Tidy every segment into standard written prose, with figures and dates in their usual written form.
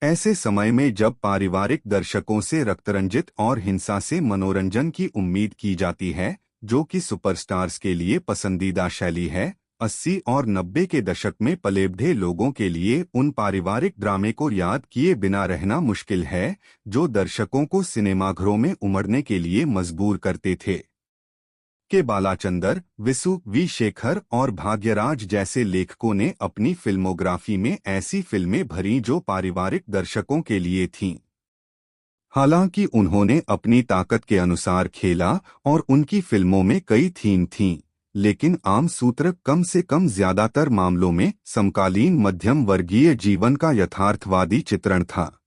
ऐसे समय में जब पारिवारिक दर्शकों से रक्तरंजित और हिंसा से मनोरंजन की उम्मीद की जाती है, जो कि सुपरस्टार्स के लिए पसंदीदा शैली है, 80 और 90 के दशक में पले-बढ़े लोगों के लिए उन पारिवारिक ड्रामे को याद किए बिना रहना मुश्किल है, जो दर्शकों को सिनेमाघरों में उमड़ने के लिए मजबूर करते थे। के बालाचंदर, विसु वी शेखर और भाग्यराज जैसे लेखकों ने अपनी फिल्मोग्राफी में ऐसी फिल्में भरीं जो पारिवारिक दर्शकों के लिए थीं। हालांकि उन्होंने अपनी ताकत के अनुसार खेला और उनकी फिल्मों में कई थीम थीं, लेकिन आम सूत्र कम से कम ज्यादातर मामलों में समकालीन मध्यम वर्गीय जीवन का यथार्थवादी चित्रण था।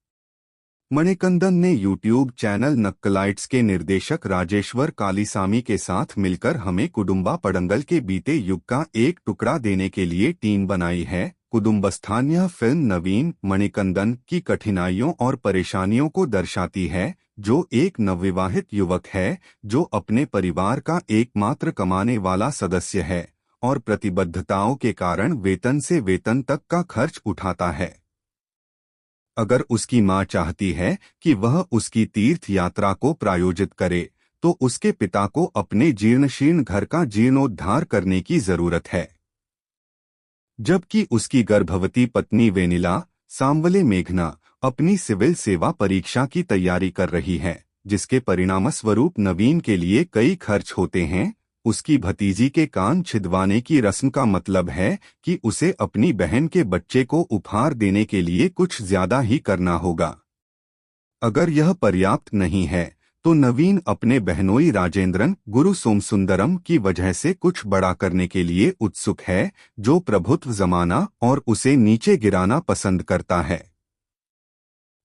मणिकंदन ने यूट्यूब चैनल नक्कलाइट्स के निर्देशक राजेश्वर कालीसामी के साथ मिलकर हमें कुडुम्बा पडंगल के बीते युग का एक टुकड़ा देने के लिए टीम बनाई है। कुडुम्बस्थान यह फिल्म नवीन मणिकंदन की कठिनाइयों और परेशानियों को दर्शाती है, जो एक नवविवाहित युवक है जो अपने परिवार का एकमात्र कमाने वाला सदस्य है और प्रतिबद्धताओं के कारण वेतन से वेतन तक का खर्च उठाता है। अगर उसकी मां चाहती है कि वह उसकी तीर्थ यात्रा को प्रायोजित करे, तो उसके पिता को अपने जीर्णशीर्ण घर का जीर्णोद्धार करने की जरूरत है। जबकि उसकी गर्भवती पत्नी वेनिला सांवले मेघना अपनी सिविल सेवा परीक्षा की तैयारी कर रही है, जिसके परिणामस्वरूप नवीन के लिए कई खर्च होते हैं। उसकी भतीजी के कान छिदवाने की रस्म का मतलब है कि उसे अपनी बहन के बच्चे को उपहार देने के लिए कुछ ज्यादा ही करना होगा। अगर यह पर्याप्त नहीं है, तो नवीन अपने बहनोई राजेंद्रन गुरु सोमसुंदरम की वजह से कुछ बड़ा करने के लिए उत्सुक है, जो प्रभुत्व जमाना और उसे नीचे गिराना पसंद करता है।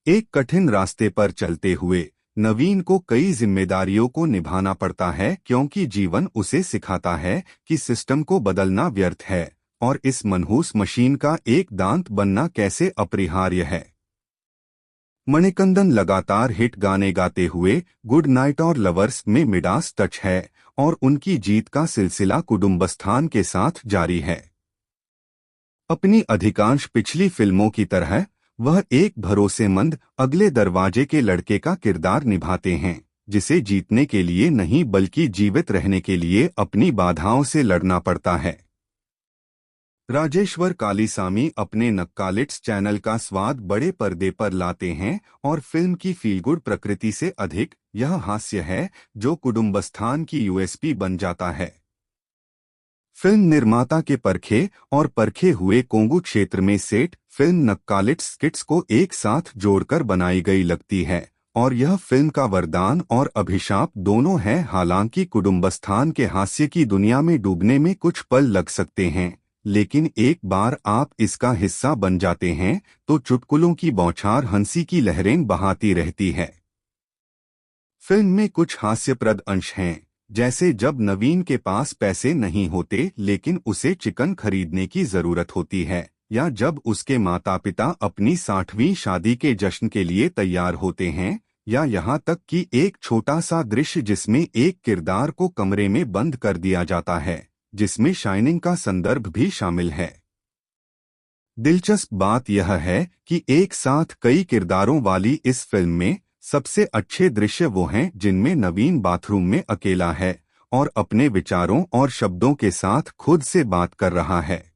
एक कठिन रास्ते पर चलते हुए नवीन को कई जिम्मेदारियों को निभाना पड़ता है, क्योंकि जीवन उसे सिखाता है कि सिस्टम को बदलना व्यर्थ है और इस मनहूस मशीन का एक दांत बनना कैसे अपरिहार्य है। मणिकंदन लगातार हिट गाने गाते हुए गुड नाइट और लवर्स में मिडास टच है और उनकी जीत का सिलसिला कुडुम्बस्थान के साथ जारी है। अपनी अधिकांश पिछली फिल्मों की तरह वह एक भरोसेमंद अगले दरवाजे के लड़के का किरदार निभाते हैं, जिसे जीतने के लिए नहीं बल्कि जीवित रहने के लिए अपनी बाधाओं से लड़ना पड़ता है। राजेश्वर कालीसामी अपने नक्कालिट्स चैनल का स्वाद बड़े पर्दे पर लाते हैं और फिल्म की फीलगुड प्रकृति से अधिक यह हास्य है जो कुडुम्बस्थान की यूएसपी बन जाता है। फिल्म निर्माता के परखे और परखे हुए कोंगू क्षेत्र में सेट फिल्म नक्कालिट्स स्किट्स को एक साथ जोड़कर बनाई गई लगती है और यह फिल्म का वरदान और अभिशाप दोनों है। हालांकि कुडुम्बस्थान के हास्य की दुनिया में डूबने में कुछ पल लग सकते हैं, लेकिन एक बार आप इसका हिस्सा बन जाते हैं तो चुटकुलों की बौछार हंसी की लहरें बहाती रहती है। फिल्म में कुछ हास्यप्रद अंश हैं, जैसे जब नवीन के पास पैसे नहीं होते लेकिन उसे चिकन खरीदने की जरूरत होती है, या जब उसके माता पिता अपनी 60वीं शादी के जश्न के लिए तैयार होते हैं, या यहाँ तक कि एक छोटा सा दृश्य जिसमें एक किरदार को कमरे में बंद कर दिया जाता है, जिसमें शाइनिंग का संदर्भ भी शामिल है। दिलचस्प बात यह है कि एक साथ कई किरदारों वाली इस फिल्म में सबसे अच्छे दृश्य वो हैं जिनमें नवीन बाथरूम में अकेला है और अपने विचारों और शब्दों के साथ खुद से बात कर रहा है।